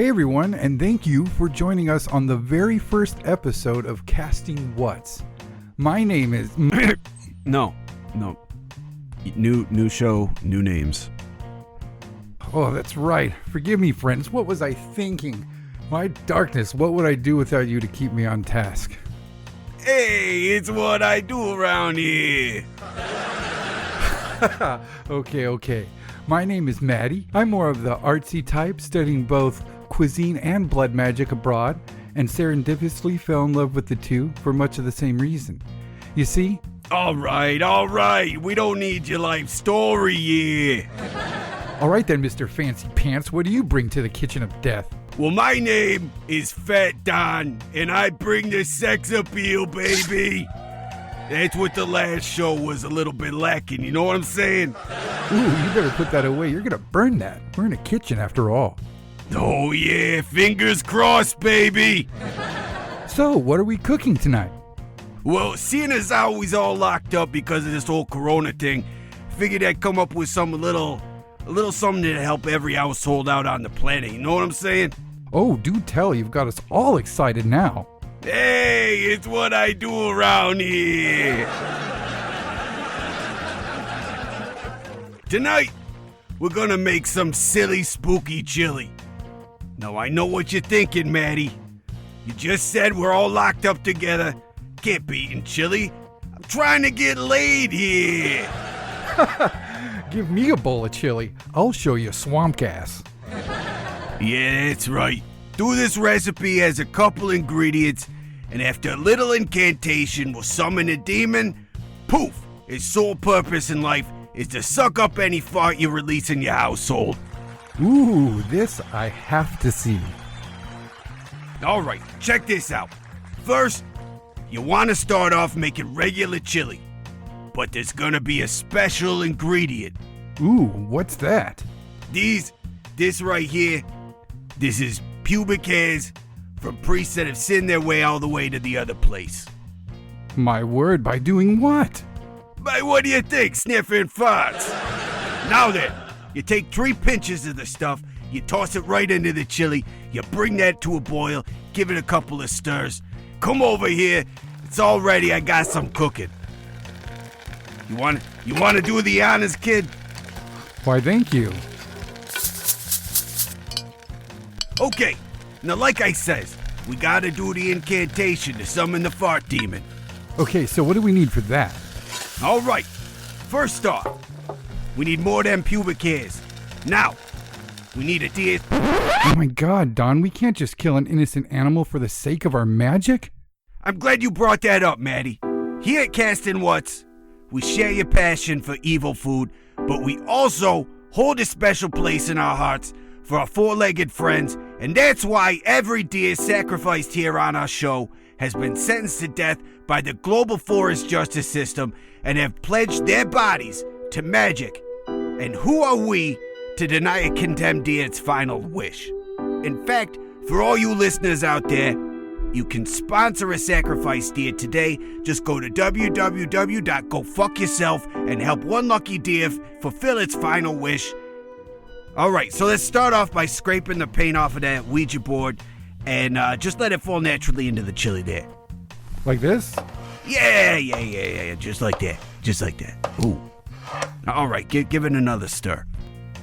Hey everyone, and thank you for joining us on the very first episode of Casting What's. My name is... No. New show, new names. Oh, that's right. Forgive me, friends. What was I thinking? My darkness, what would I do without you to keep me on task? Hey, it's what I do around here. Okay. My name is Maddie. I'm more of the artsy type, studying both cuisine and blood magic abroad, and serendipitously fell in love with the two for much of the same reason. You see? All right. We don't need your life story here. All right then, Mr. Fancy Pants, what do you bring to the kitchen of death? Well, my name is Fat Don, and I bring the sex appeal, baby. That's what the last show was a little bit lacking, you know what I'm saying? Ooh, you better put that away. You're gonna burn that. We're in a kitchen after all. Oh yeah, fingers crossed, baby. So, what are we cooking tonight? Well, seeing as how we's all locked up because of this whole corona thing, figured I'd come up with some little something to help every household out on the planet, you know what I'm saying? Oh, do tell, you've got us all excited now. Hey, it's what I do around here. Tonight, we're gonna make some silly, spooky chili. Now, I know what you're thinking, Maddie. You just said we're all locked up together. Can't be eating chili. I'm trying to get laid here. Give me a bowl of chili. I'll show you swamp gas. Yeah, that's right. Do this recipe has a couple ingredients, and after a little incantation, we'll summon a demon. Poof! Its sole purpose in life is to suck up any fart you release in your household. Ooh, this I have to see. All right, check this out. First, you want to start off making regular chili, but there's gonna be a special ingredient. Ooh, what's that? This right here, this is pubic hairs from priests that have sinned their way all the way to the other place. My word, by doing what? By what do you think, sniffing farts? Now then, you take 3 pinches of the stuff, you toss it right into the chili, you bring that to a boil, give it a couple of stirs. Come over here, it's all ready, I got some cooking. You want to do the honors, kid? Why, thank you. Okay, now like I says, we gotta do the incantation to summon the fart demon. Okay, so what do we need for that? All right, first off, we need more than pubic hairs. Now, we need a deer. Oh my god, Don, we can't just kill an innocent animal for the sake of our magic? I'm glad you brought that up, Maddie. Here at Casting What's, we share your passion for evil food, but we also hold a special place in our hearts for our 4-legged friends, and that's why every deer sacrificed here on our show has been sentenced to death by the global forest justice system and have pledged their bodies to magic. And who are we to deny a condemned deer its final wish? In fact, for all you listeners out there, you can sponsor a sacrifice deer today. Just go to www.gofuckyourself and help one lucky deer fulfill its final wish. All right, so let's start off by scraping the paint off of that Ouija board and just let it fall naturally into the chili there. Like this? Yeah, just like that. Ooh. All right, give it another stir.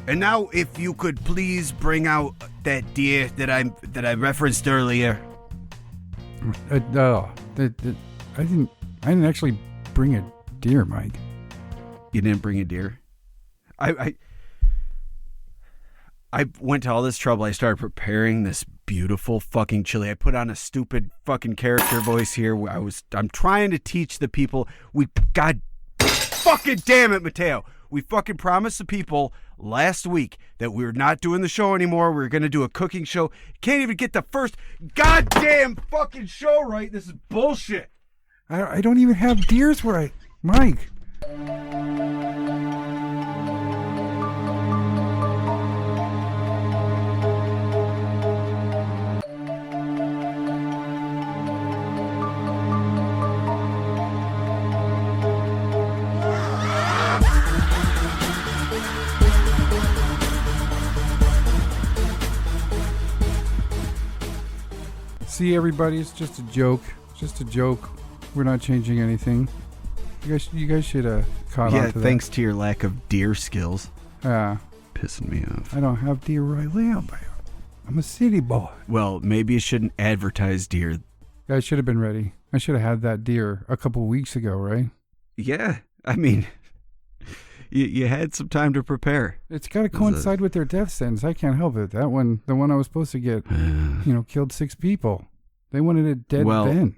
And now, if you could please bring out that deer that I referenced earlier. I didn't actually bring a deer, Mike. You didn't bring a deer? I went to all this trouble. I started preparing this beautiful fucking chili. I put on a stupid fucking character voice here. I'm trying to teach the people. God fucking damn it, Mateo. We fucking promised the people last week that we were not doing the show anymore. We were going to do a cooking show. Can't even get the first goddamn fucking show right. This is bullshit. I don't even have deers where Mike. See, everybody, it's just a joke. Just a joke. We're not changing anything. You guys should have caught on to that. Yeah, thanks to your lack of deer skills. Yeah. Pissing me off. I don't have deer where I live. I'm a city boy. Well, maybe you shouldn't advertise deer. I should have been ready. I should have had that deer a couple weeks ago, right? Yeah, I mean, you had some time to prepare. It's got to coincide with their death sentence. I can't help it. That one, the one I was supposed to get, killed 6 people. They wanted it dead then.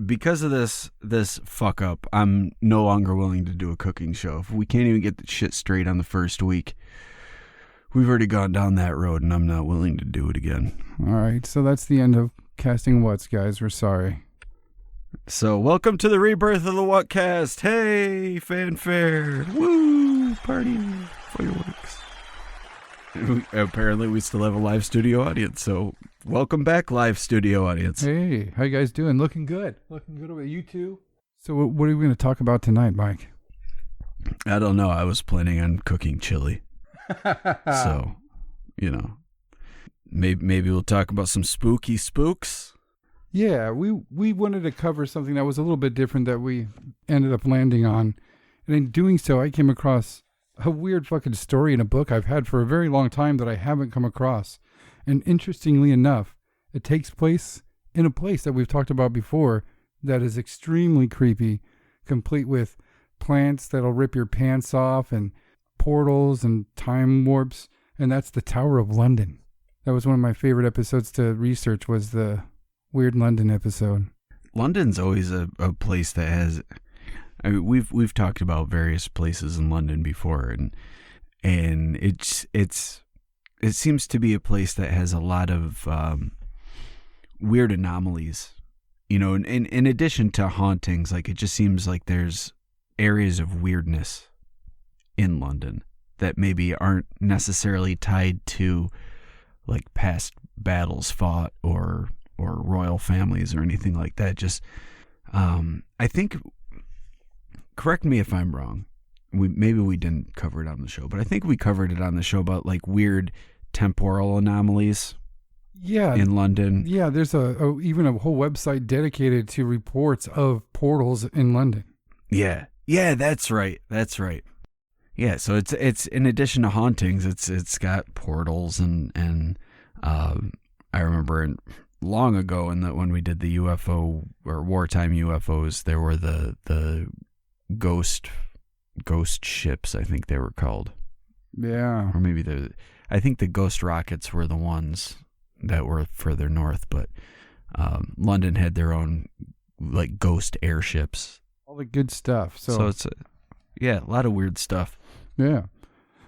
Because of this fuck up, I'm no longer willing to do a cooking show. If we can't even get the shit straight on the first week, we've already gone down that road, and I'm not willing to do it again. All right, so that's the end of Casting What's, guys. We're sorry. So, welcome to the rebirth of the WhatCast. Hey, fanfare. Woo, party, fireworks. Apparently, we still have a live studio audience, so welcome back, live studio audience. Hey, how you guys doing? Looking good. Looking good over you two. So, what are we going to talk about tonight, Mike? I don't know. I was planning on cooking chili. So, maybe we'll talk about some spooky spooks. Yeah, we wanted to cover something that was a little bit different that we ended up landing on. And in doing so, I came across a weird fucking story in a book I've had for a very long time that I haven't come across. And interestingly enough, it takes place in a place that we've talked about before that is extremely creepy, complete with plants that'll rip your pants off and portals and time warps. And that's the Tower of London. That was one of my favorite episodes to research, was the Weird London episode. London's always a place that has, I mean, we've talked about various places in London before, and it seems to be a place that has a lot of weird anomalies, in addition to hauntings. Like, it just seems like there's areas of weirdness in London that maybe aren't necessarily tied to like past battles fought or royal families or anything like that. Just, I think, correct me if I'm wrong, maybe we didn't cover it on the show, but I think we covered it on the show about like weird temporal anomalies. Yeah, in London. Yeah, there's even a whole website dedicated to reports of portals in London. Yeah, that's right. Yeah, so it's in addition to hauntings, it's got portals and I remember long ago when we did the UFO or wartime UFOs, there were the ghost ships, I think they were called. Yeah. Or maybe I think the ghost rockets were the ones that were further north, but London had their own like ghost airships. All the good stuff. So it's a lot of weird stuff. Yeah.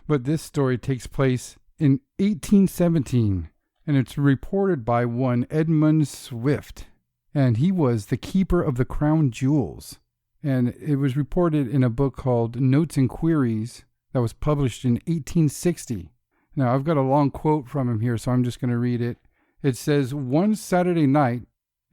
But this story takes place in 1817, and it's reported by one Edmund Swift, and he was the keeper of the crown jewels. And it was reported in a book called Notes and Queries that was published in 1860. Now, I've got a long quote from him here, so I'm just going to read it. It says, "One Saturday night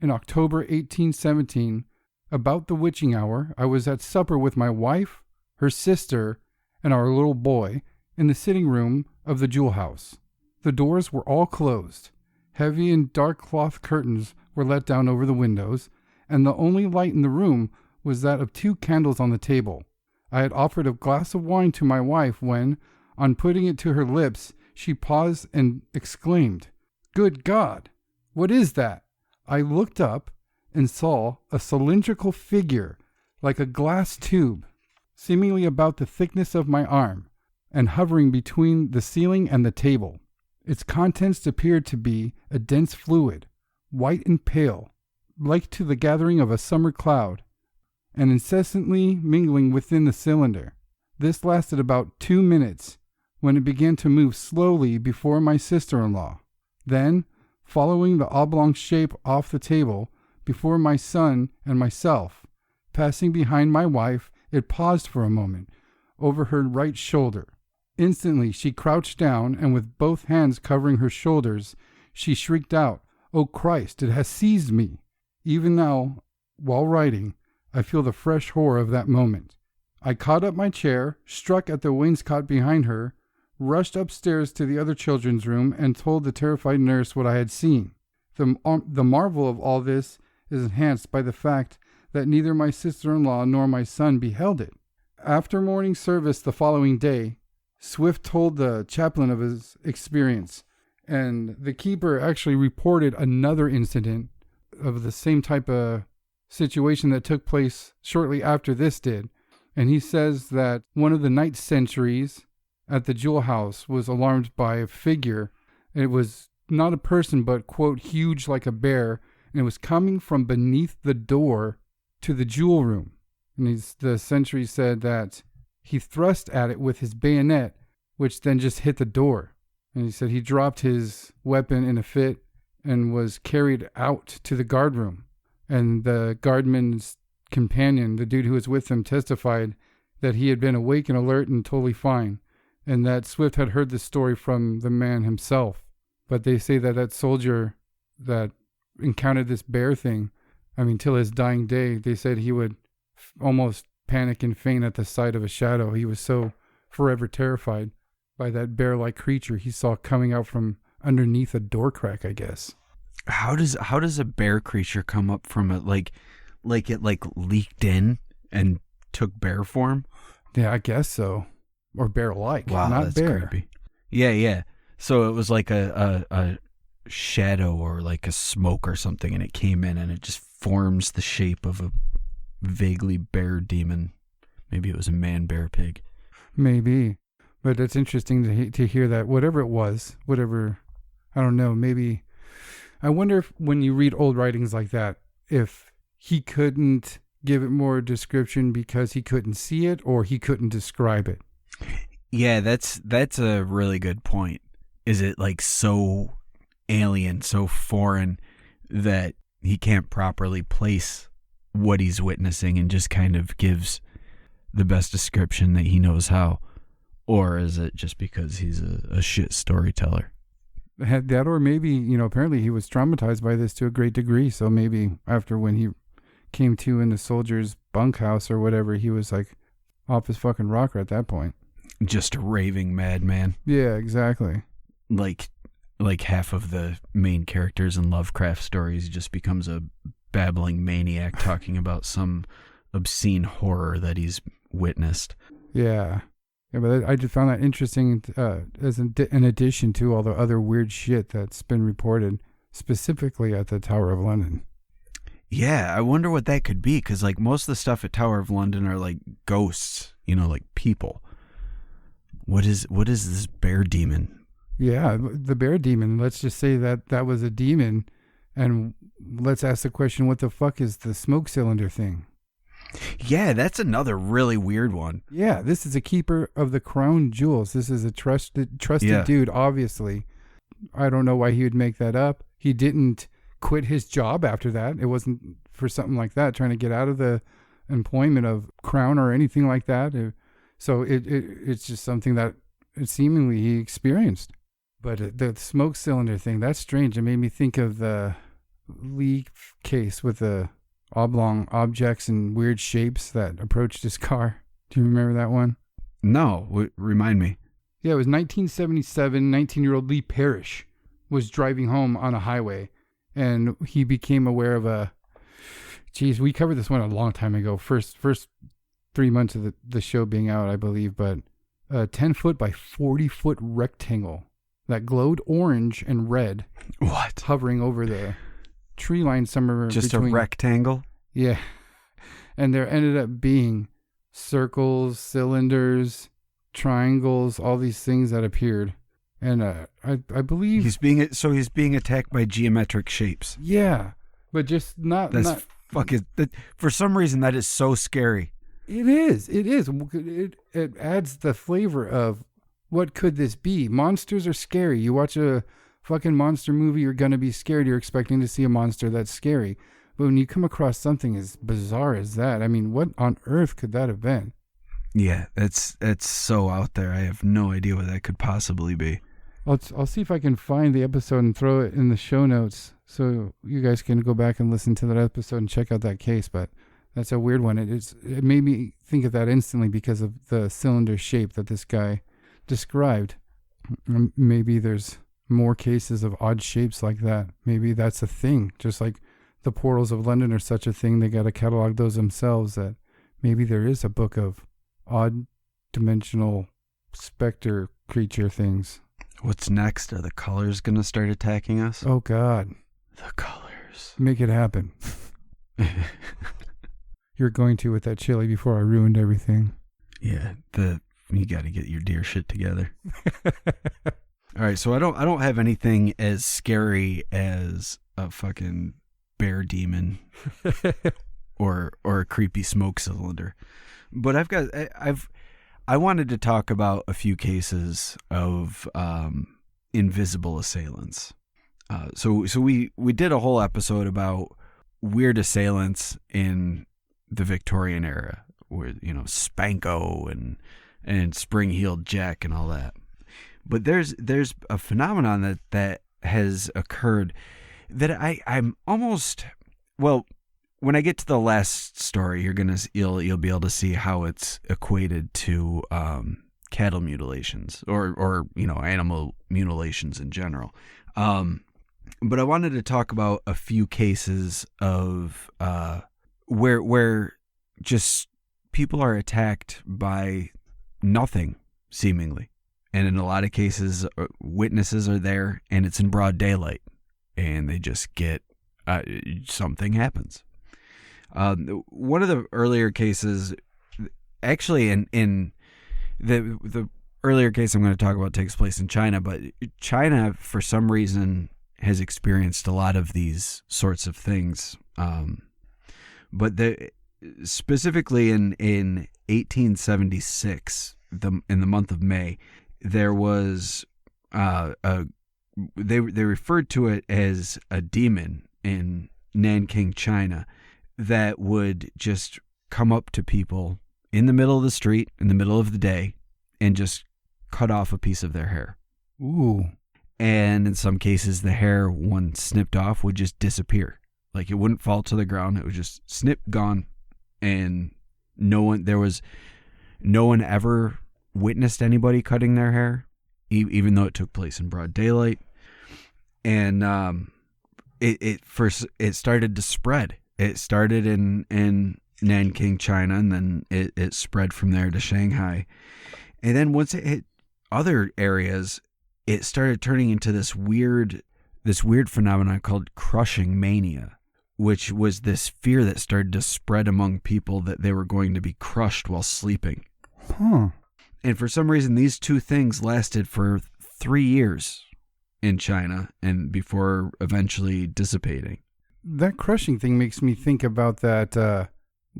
in October 1817, about the witching hour, I was at supper with my wife, her sister, and our little boy in the sitting room of the jewel house. The doors were all closed. Heavy and dark cloth curtains were let down over the windows, and the only light in the room was that of 2 candles on the table. I had offered a glass of wine to my wife when, on putting it to her lips, she paused and exclaimed, 'Good God, what is that?' I looked up and saw a cylindrical figure like a glass tube, seemingly about the thickness of my arm, and hovering between the ceiling and the table. Its contents appeared to be a dense fluid, white and pale, like to the gathering of a summer cloud, and incessantly mingling within the cylinder. This lasted about 2 minutes, when it began to move slowly before my sister-in-law. Then, following the oblong shape off the table, before my son and myself, passing behind my wife, it paused for a moment, over her right shoulder. Instantly she crouched down, and with both hands covering her shoulders, she shrieked out, 'Oh Christ, it has seized me!' Even now, while writing, I feel the fresh horror of that moment. I caught up my chair, struck at the wainscot behind her, rushed upstairs to the other children's room, and told the terrified nurse what I had seen. The marvel of all this is enhanced by the fact that neither my sister-in-law nor my son beheld it. After morning service the following day, Swift told the chaplain of his experience, and the keeper actually reported another incident of the same type of situation that took place shortly after this did. And he says that one of the night sentries at the jewel house was alarmed by a figure. It was not a person, but, quote, huge like a bear, and it was coming from beneath the door to the jewel room. And the sentry said that he thrust at it with his bayonet, which then just hit the door. And he said he dropped his weapon in a fit and was carried out to the guard room. And the guardman's companion, the dude who was with him, testified that he had been awake and alert and totally fine, and that Swift had heard the story from the man himself. But they say that that soldier that encountered this bear thing, till his dying day, they said he would almost panic and faint at the sight of a shadow. He was so forever terrified by that bear-like creature he saw coming out from underneath a door crack, I guess. How does a bear creature come up from it? Like it leaked in and took bear form? Yeah, I guess so. Or bear-like, wow, not that's bear. Creepy. Yeah. So it was like a shadow or like a smoke or something, and it came in and it just forms the shape of a vaguely bear demon. Maybe it was a man bear pig. Maybe. But it's interesting to hear that whatever it was, I don't know, maybe, I wonder if when you read old writings like that, if he couldn't give it more description because he couldn't see it or he couldn't describe it. Yeah, that's a really good point. Is it like so alien, so foreign that he can't properly place what he's witnessing and just kind of gives the best description that he knows how? Or is it just because he's a shit storyteller? That, or maybe, apparently he was traumatized by this to a great degree. So maybe after when he came to in the soldier's bunkhouse or whatever, he was like off his fucking rocker at that point. Just a raving madman. Yeah, exactly. Like half of the main characters in Lovecraft stories, he just becomes a babbling maniac talking about some obscene horror that he's witnessed. Yeah. Yeah, but I just found that interesting as an addition to all the other weird shit that's been reported, specifically at the Tower of London. Yeah, I wonder what that could be, because like most of the stuff at Tower of London are like ghosts, like people. What is this bear demon? Yeah, the bear demon. Let's just say that was a demon, and let's ask the question: what the fuck is the smoke cylinder thing? Yeah, that's another really weird one. Yeah, this is a keeper of the crown jewels. This is a trusted dude, obviously. I don't know why he would make that up. He didn't quit his job after that. It wasn't for something like that, trying to get out of the employment of crown or anything like that. So it's just something that seemingly he experienced. But the smoke cylinder thing, that's strange. It made me think of the Lee case with the oblong objects and weird shapes that approached his car. Do you remember that one? No, remind me. Yeah, it was 1977. 19-year-old Lee Parrish was driving home on a highway, and he became aware of we covered this one a long time ago. First 3 months of the show being out, I believe, but a 10-foot by 40-foot rectangle that glowed orange and red. What? Hovering over the tree line somewhere just between, a rectangle? Yeah. And there ended up being circles, cylinders, triangles, all these things that appeared. And I believe he's being attacked by geometric shapes. Yeah. But just not for some reason that is so scary. It is. It adds the flavor of what could this be? Monsters are scary. You watch a fucking monster movie, you're going to be scared. You're expecting to see a monster that's scary. But when you come across something as bizarre as that, what on earth could that have been? Yeah, it's so out there. I have no idea what that could possibly be. I'll see if I can find the episode and throw it in the show notes so you guys can go back and listen to that episode and check out that case. But that's a weird one. It made me think of that instantly because of the cylinder shape that this guy described. Maybe there's more cases of odd shapes like that. Maybe that's a thing. Just like the portals of London are such a thing, they got to catalog those themselves. That maybe there is a book of odd dimensional specter creature things. What's next? Are the colors going to start attacking us? Oh, God. The colors. Make it happen. You're going to with that chili before I ruined everything. Yeah, you got to get your deer shit together. All right, so I don't have anything as scary as a fucking bear demon or a creepy smoke cylinder, but I wanted to talk about a few cases of invisible assailants. So we did a whole episode about weird assailants in the Victorian era, where Spanko and spring-heeled Jack and all that. But there's a phenomenon that has occurred that I'm almost, well, when I get to the last story, you'll be able to see how it's equated to cattle mutilations or animal mutilations in general. But I wanted to talk about a few cases of where just people are attacked by nothing, seemingly. And in a lot of cases, witnesses are there, and it's in broad daylight, and they just get something happens. One of the earlier cases, actually, in the earlier case I'm going to talk about takes place in China, but China, for some reason, has experienced a lot of these sorts of things. But specifically in 1876, in the month of May, there was they referred to it as a demon in Nanking, China, that would just come up to people in the middle of the street, in the middle of the day, and just cut off a piece of their hair. Ooh. And in some cases, the hair, when snipped off, would just disappear. Like, it wouldn't fall to the ground. It would just snip, gone. And no one ever witnessed anybody cutting their hair, even though it took place in broad daylight. And it started to spread. It started in Nanking, China, and then it spread from there to Shanghai. And then once it hit other areas, it started turning into this weird phenomenon called crushing mania, which was this fear that started to spread among people that they were going to be crushed while sleeping. Huh. And for some reason, these two things lasted for 3 years in China, and before eventually dissipating. That crushing thing makes me think about that.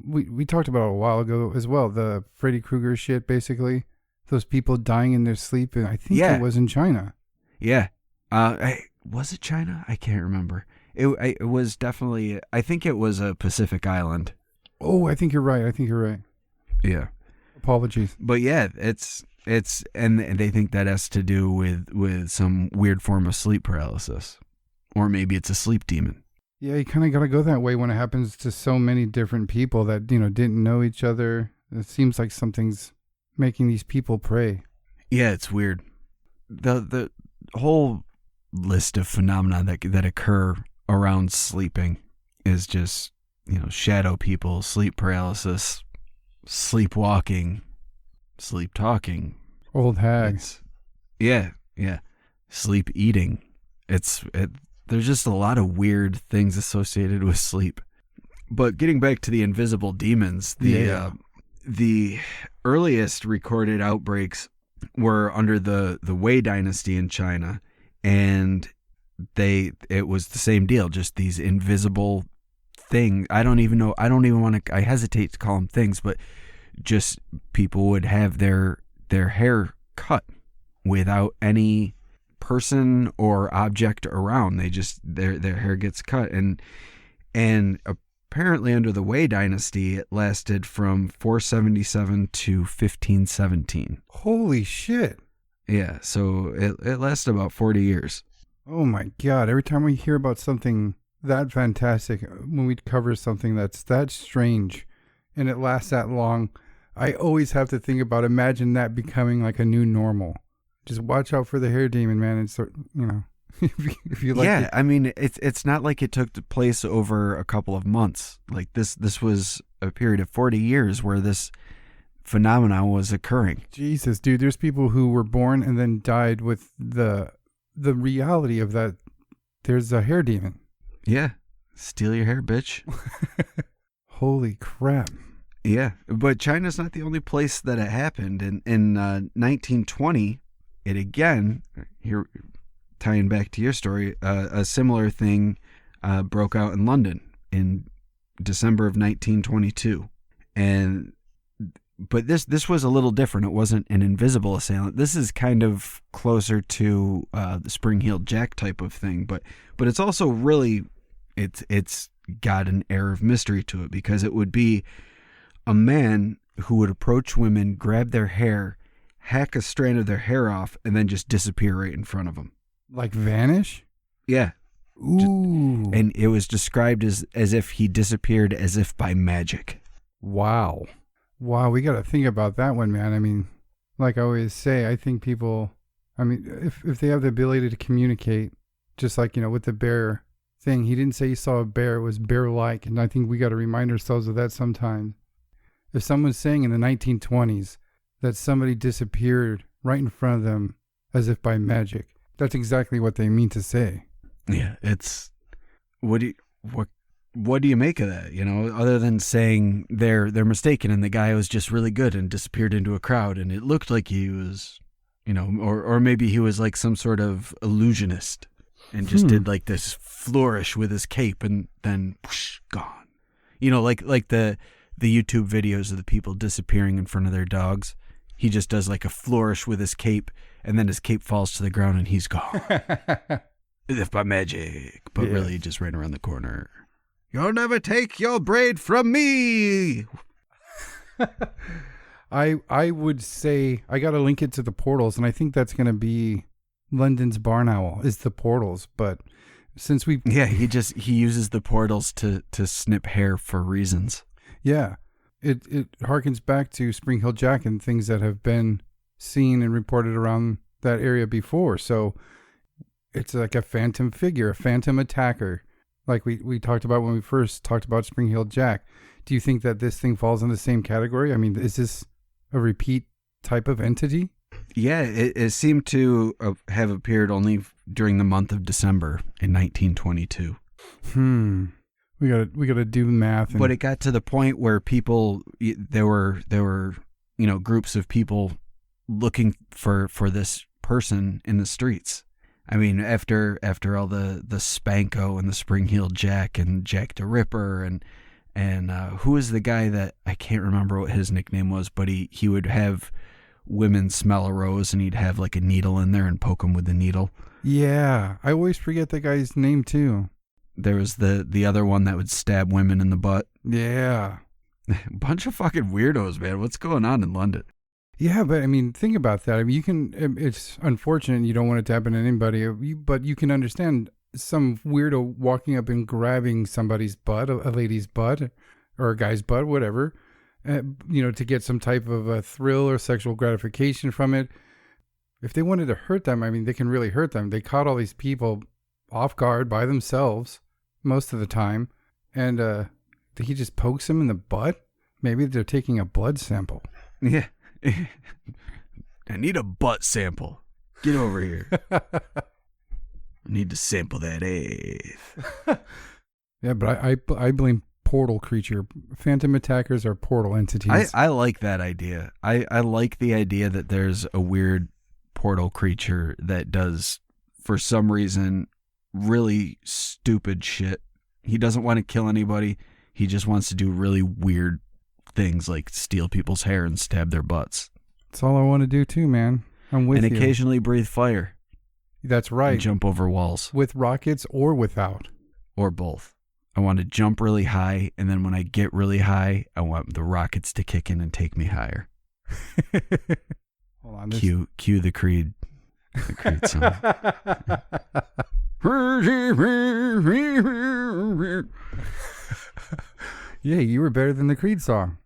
We talked about it a while ago as well. The Freddy Krueger shit, basically. Those people dying in their sleep. And I think it was in China. Yeah. Was it China? I can't remember. It was definitely, I think it was a Pacific island. Oh, I think you're right. Yeah. Apologies. But yeah, it's and they think that has to do with some weird form of sleep paralysis. Or maybe it's a sleep demon. Yeah, you kind of got to go that way when it happens to so many different people that, didn't know each other. It seems like something's making these people pray. Yeah, it's weird. The whole list of phenomena that occur around sleeping is just, shadow people, sleep paralysis, sleepwalking, sleep talking, old hags. Yeah. Sleep eating. There's just a lot of weird things associated with sleep. But getting back to the invisible demons, the earliest recorded outbreaks were under the Wei dynasty in China, and it was the same deal, just these invisible things. I hesitate to call them things, but just people would have their hair cut without any person or object around. They just their hair gets cut, and apparently under the Wei dynasty it lasted from 477 to 1517. Holy shit. Yeah, so it lasted about 40 years. Oh my God, every time we hear about something that fantastic, when we cover something that's that strange and it lasts that long, I always have to think about, imagine that becoming like a new normal. Just watch out for the hair demon, man. And start, if you like. Yeah, I mean, it's not like it took place over a couple of months. Like this was a period of 40 years where this phenomenon was occurring. Jesus, dude, there's people who were born and then died with the reality of that. There's a hair demon. Yeah, steal your hair, bitch. Holy crap. Yeah, but China's not the only place that it happened. In 1920, it again, here, tying back to your story, a similar thing broke out in London in December of 1922. But this was a little different. It wasn't an invisible assailant. This is kind of closer to the spring-heeled Jack type of thing. But it's also really, it's got an air of mystery to it, because it would be a man who would approach women, grab their hair, hack a strand of their hair off, and then just disappear right in front of them. Like vanish? Yeah. Ooh. And it was described as if he disappeared as if by magic. Wow, we got to think about that one, man. I mean, like I always say, I think people, if they have the ability to communicate, just like, with the bear thing, he didn't say he saw a bear, it was bear-like. And I think we got to remind ourselves of that sometimes. If someone's saying in the 1920s that somebody disappeared right in front of them as if by magic, that's exactly what they mean to say. Yeah, it's what do you make of that? Other than saying they're mistaken and the guy was just really good and disappeared into a crowd and it looked like he was, or maybe he was like some sort of illusionist and just did like this flourish with his cape and then whoosh, gone. Like the YouTube videos of the people disappearing in front of their dogs. He just does like a flourish with his cape, and then his cape falls to the ground and he's gone. As if by magic. But really he just ran around the corner. You'll never take your braid from me. I would say, I got to link it to the portals, and I think that's going to be London's barn owl, is the portals. But since we... Yeah, he uses the portals to snip hair for reasons. Yeah, it harkens back to Spring Hill Jack and things that have been seen and reported around that area before. So it's like a phantom figure, a phantom attacker, like we talked about when we first talked about Spring Hill Jack. Do you think that this thing falls in the same category? I mean, is this a repeat type of entity? Yeah, it seemed to have appeared only during the month of December in 1922. We gotta do math. But it got to the point where people, there were groups of people looking for this person in the streets. I mean, after all the Spanko and the Spring-Heeled Jack and Jack the Ripper and who was the guy that, I can't remember what his nickname was, but he would have women smell a rose and he'd have like a needle in there and poke them with the needle. Yeah, I always forget the guy's name too. There was the other one that would stab women in the butt. Yeah. Bunch of fucking weirdos, man. What's going on in London? Yeah, but I mean, think about that. I mean, it's unfortunate you don't want it to happen to anybody, but you can understand some weirdo walking up and grabbing somebody's butt, a lady's butt, or a guy's butt, whatever, to get some type of a thrill or sexual gratification from it. If they wanted to hurt them, I mean, they can really hurt them. They caught all these people off guard by themselves most of the time, and he just pokes them in the butt. Maybe they're taking a blood sample. Yeah. I need a butt sample. Get over here. I need to sample that ass. Yeah, but I blame portal creature. Phantom attackers are portal entities. I like that idea. I like the idea that there's a weird portal creature that does, for some reason, really stupid shit. He doesn't want to kill anybody. He just wants to do really weird things like steal people's hair and stab their butts. That's all I want to do too, man. I'm with you. And occasionally breathe fire. That's right. And jump over walls. With rockets or without. Or both. I want to jump really high, and then when I get really high, I want the rockets to kick in and take me higher. Hold on. Cue the Creed. The Creed song. Yeah, you were better than the Creed song.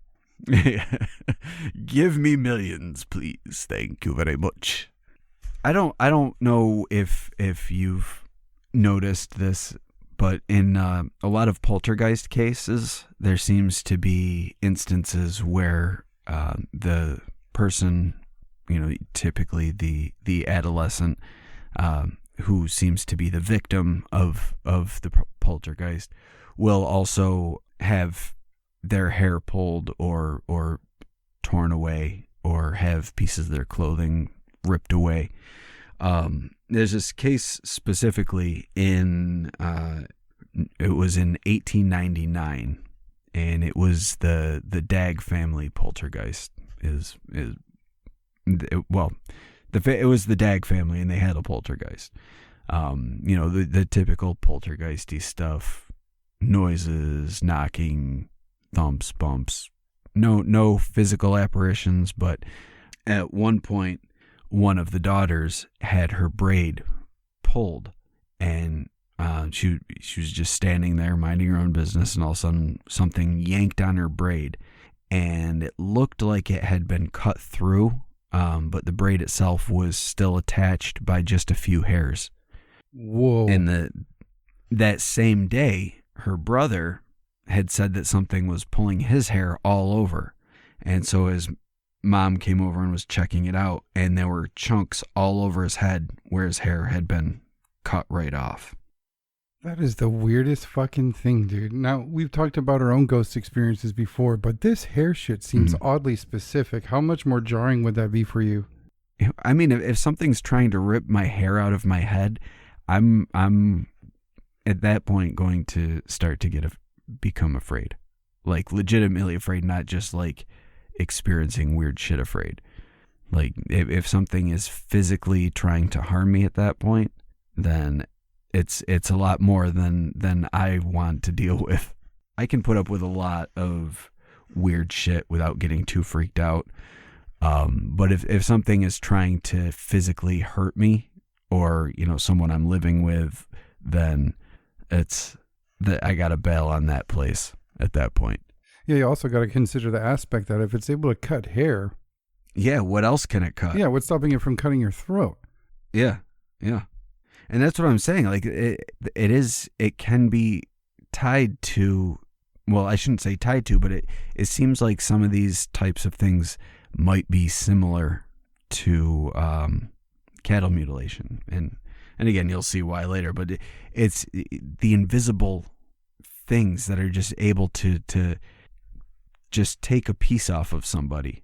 Give me millions, please. Thank you very much. I don't know if you've noticed this, but in a lot of poltergeist cases, there seems to be instances where the person, typically the adolescent, who seems to be the victim of the poltergeist, will also have their hair pulled or torn away, or have pieces of their clothing ripped away. There's this case specifically it was in 1899, and it was the Dag family poltergeist. It was the Dag family, and they had a poltergeist. The typical poltergeisty stuff: noises, knocking, thumps, bumps. No physical apparitions, but at one point, one of the daughters had her braid pulled, and she was just standing there minding her own business, and all of a sudden something yanked on her braid, and it looked like it had been cut through, but the braid itself was still attached by just a few hairs. Whoa. And that same day, her brother had said that something was pulling his hair all over, and so his mom came over and was checking it out, and there were chunks all over his head where his hair had been cut right off. That is the weirdest fucking thing, dude. Now, we've talked about our own ghost experiences before, but this hair shit seems oddly specific. How much more jarring would that be for you? I mean, if something's trying to rip my hair out of my head, I'm at that point going to start to become afraid. Like, legitimately afraid, not just like experiencing weird shit afraid. Like, if something is physically trying to harm me at that point, then it's a lot more than I want to deal with. I can put up with a lot of weird shit without getting too freaked out. But if something is trying to physically hurt me, or someone I'm living with, then I gotta bail on that place at that point. Yeah, you also got to consider the aspect that if it's able to cut hair. Yeah, what else can it cut? Yeah, what's stopping it from cutting your throat? Yeah. And that's what I'm saying. Like, it can be tied to, well, I shouldn't say tied to, but it seems like some of these types of things might be similar to cattle mutilation. And again, you'll see why later, but it's the invisible things that are just able to just take a piece off of somebody,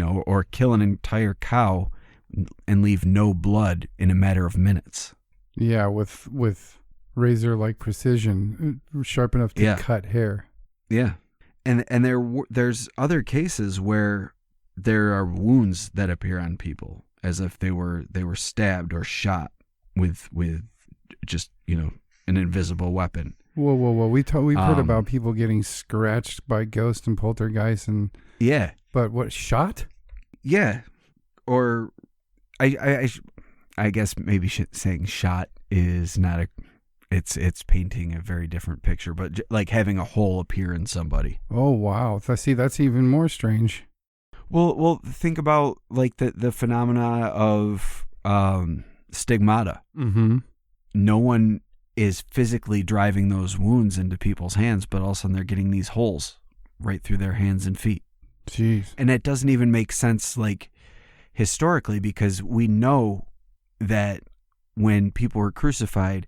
or kill an entire cow and leave no blood in a matter of minutes. Yeah, with razor-like precision, sharp enough to cut hair. Yeah, and there's other cases where there are wounds that appear on people as if they were stabbed or shot with just an invisible weapon. Whoa! We've heard about people getting scratched by ghosts and poltergeists, and but what, shot? Yeah, or I guess maybe saying shot is not it's painting a very different picture, but like having a hole appear in somebody. Oh wow! See, that's even more strange. Well, think about like the phenomena of stigmata. Mm-hmm. No one is physically driving those wounds into people's hands, but all of a sudden they're getting these holes right through their hands and feet. Jeez. And it doesn't even make sense, like, historically, because we know that when people were crucified,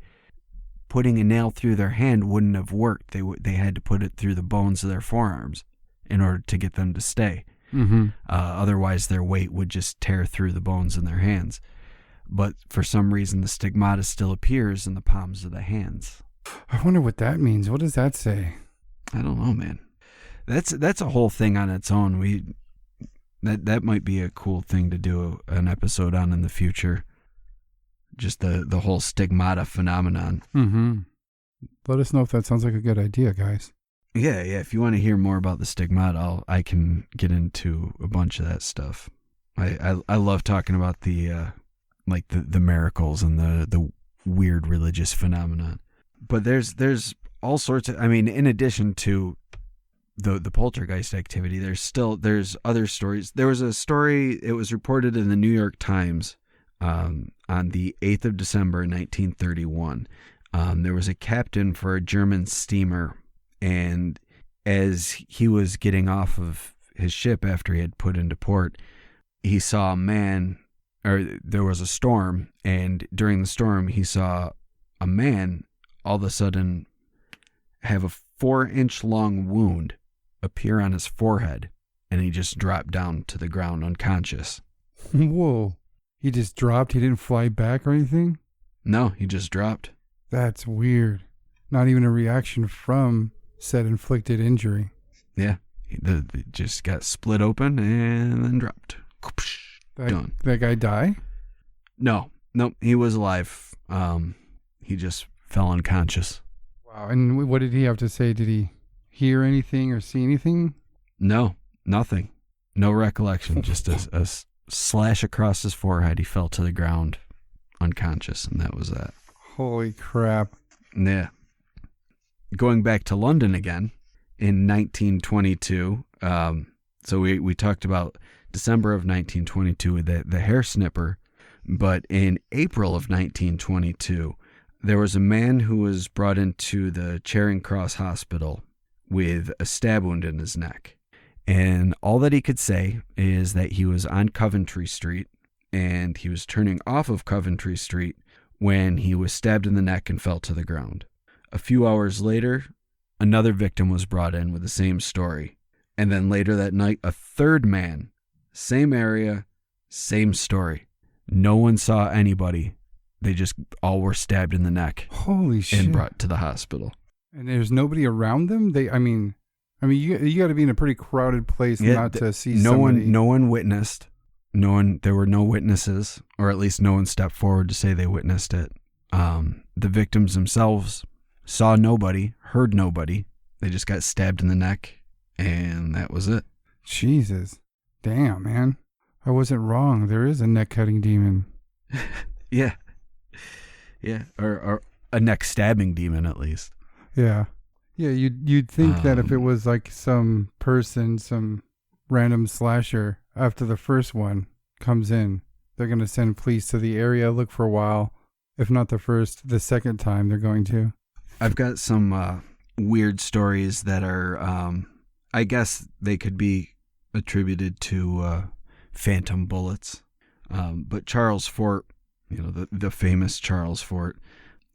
putting a nail through their hand wouldn't have worked. They had to put it through the bones of their forearms in order to get them to stay. Mm-hmm. Otherwise, their weight would just tear through the bones in their hands. But for some reason, the stigmata still appears in the palms of the hands. I wonder what that means. What does that say? I don't know, man. That's a whole thing on its own. That might be a cool thing to do an episode on in the future. Just the whole stigmata phenomenon. Mm-hmm. Let us know if that sounds like a good idea, guys. Yeah. If you want to hear more about the stigmata, I can get into a bunch of that stuff. I love talking about the miracles and the weird religious phenomenon. But there's all sorts of, in addition to the poltergeist activity, there's other stories. There was a story, it was reported in the New York Times on the 8th of December, 1931. There was a captain for a German steamer, and as he was getting off of his ship after he had put into port, he saw a man, or there was a storm, and during the storm, he saw a man all of a sudden have a 4-inch long wound appear on his forehead, and he just dropped down to the ground unconscious. Whoa. He just dropped? He didn't fly back or anything? No, he just dropped. That's weird. Not even a reaction from said inflicted injury. Yeah. It just got split open and then dropped. Done. That guy die? No, he was alive. He just fell unconscious. Wow. And what did he have to say? Did he hear anything or see anything? No, nothing. No recollection. Just a slash across his forehead. He fell to the ground unconscious, and that was that. Holy crap. Yeah. Going back to London again in 1922. So we talked about December of 1922 with the hair snipper, but in April of 1922, there was a man who was brought into the Charing Cross Hospital with a stab wound in his neck. And all that he could say is that he was on Coventry Street, and he was turning off of Coventry Street when he was stabbed in the neck and fell to the ground. A few hours later, another victim was brought in with the same story. And then later that night, a third man, same area, same story. No one saw anybody. They just all were stabbed in the neck. Holy shit. And brought to the hospital. And there's nobody around them? I mean, you got to be in a pretty crowded place not to see somebody. No one witnessed. There were no witnesses, or at least no one stepped forward to say they witnessed it. The victims themselves saw nobody, heard nobody. They just got stabbed in the neck, and that was it. Jesus. Damn, man. I wasn't wrong. There is a neck-cutting demon. Yeah. Yeah, or a neck-stabbing demon, at least. Yeah. Yeah, you'd think that if it was like some person, some random slasher, after the first one comes in, they're going to send police to the area, look for a while. If not the second time they're going to. I've got some weird stories that are, I guess they could be attributed to phantom bullets. But Charles Fort, the famous Charles Fort,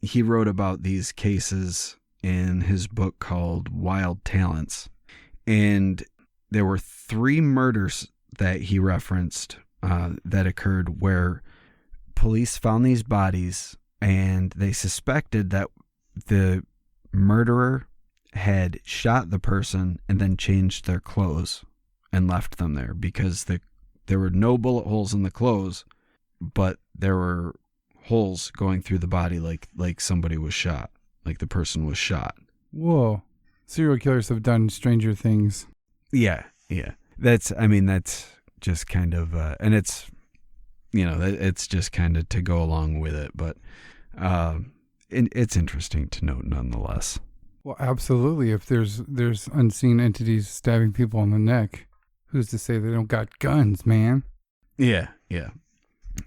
he wrote about these cases in his book called Wild Talents. And there were 3 murders that he referenced that occurred where police found these bodies, and they suspected that the murderer had shot the person and then changed their clothes and left them there because there were no bullet holes in the clothes, but there were holes going through the body like somebody was shot, like the person was shot. Whoa. Serial killers have done stranger things. Yeah. That's just kind of, and it's just kind of to go along with it, but it's interesting to note nonetheless. Well, absolutely. If there's unseen entities stabbing people in the neck, who's to say they don't got guns, man? Yeah.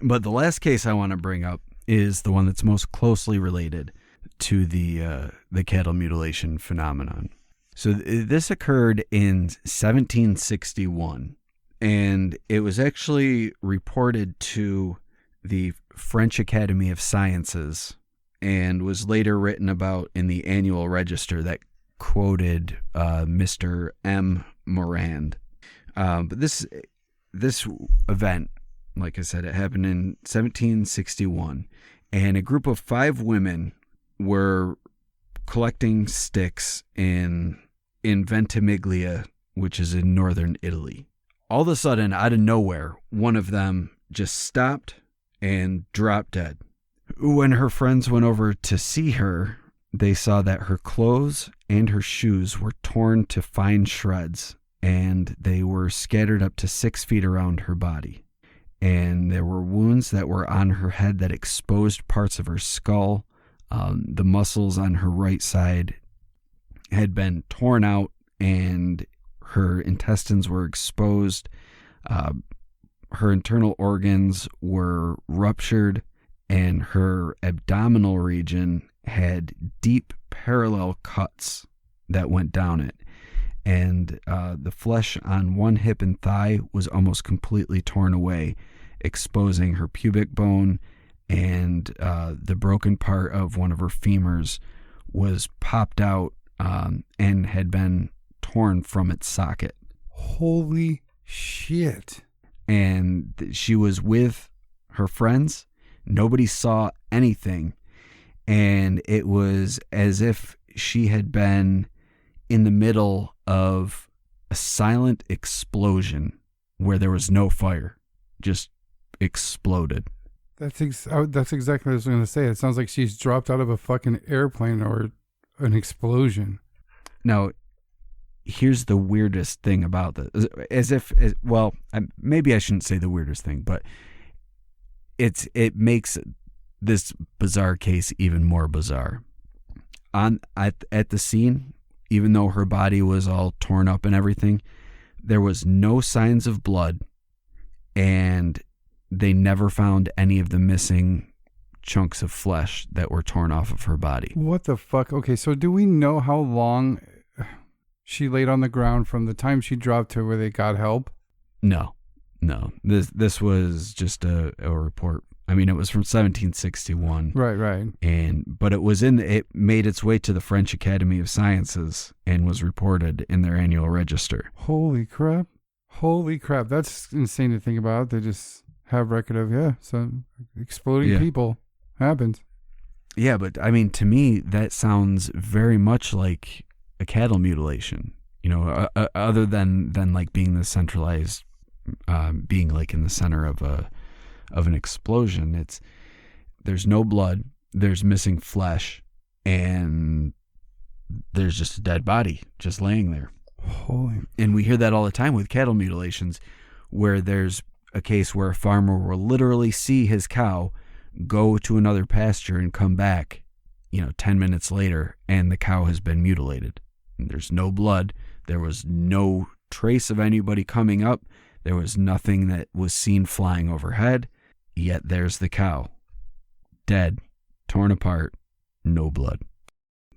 But the last case I want to bring up is the one that's most closely related to the cattle mutilation phenomenon. So this occurred in 1761, and it was actually reported to the French Academy of Sciences and was later written about in the Annual Register that quoted Mr. M. Morand. But this event, like I said, it happened in 1761, and a group of 5 women were collecting sticks in Ventimiglia, which is in northern Italy. All of a sudden, out of nowhere, one of them just stopped and dropped dead. When her friends went over to see her, they saw that her clothes and her shoes were torn to fine shreds, and they were scattered up to 6 feet around her body. And there were wounds that were on her head that exposed parts of her skull. The muscles on her right side had been torn out, and her intestines were exposed. her internal organs were ruptured, and her abdominal region had deep parallel cuts that went down it. And the flesh on one hip and thigh was almost completely torn away, exposing her pubic bone, and the broken part of one of her femurs was popped out and had been torn from its socket. Holy shit. And she was with her friends. Nobody saw anything. And it was as if she had been in the middle of a silent explosion where there was no fire, just exploded. That's exactly what I was going to say. It sounds like she's dropped out of a fucking airplane or an explosion. Now, here's the weirdest thing about this. Maybe I shouldn't say the weirdest thing, but it makes this bizarre case even more bizarre. At the scene, even though her body was all torn up and everything, there was no signs of blood, and they never found any of the missing chunks of flesh that were torn off of her body. What the fuck? Okay, so do we know how long she laid on the ground from the time she dropped to where they got help? No. This was just a report. I mean, it was from 1761. Right. But it made its way to the French Academy of Sciences and was reported in their annual register. Holy crap. That's insane to think about. They just have record of, some exploding people. Happens. Yeah, but I mean, to me, that sounds very much like a cattle mutilation, other than like being the centralized, being like in the center of an explosion. There's no blood, there's missing flesh, and there's just a dead body just laying there. And we hear that all the time with cattle mutilations, where there's a case where a farmer will literally see his cow go to another pasture and come back, 10 minutes later, and the cow has been mutilated. And there's no blood. There was no trace of anybody coming up. There was nothing that was seen flying overhead. Yet there's the cow, dead, torn apart, no blood.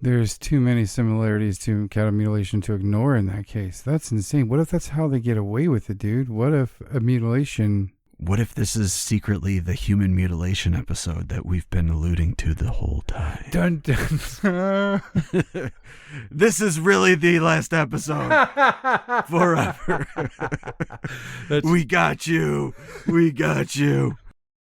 There's too many similarities to cattle mutilation to ignore in that case. That's insane. What if that's how they get away with it, dude? What if a mutilation... What if this is secretly the human mutilation episode that we've been alluding to the whole time? Dun, dun. This is really the last episode. Forever. We got you.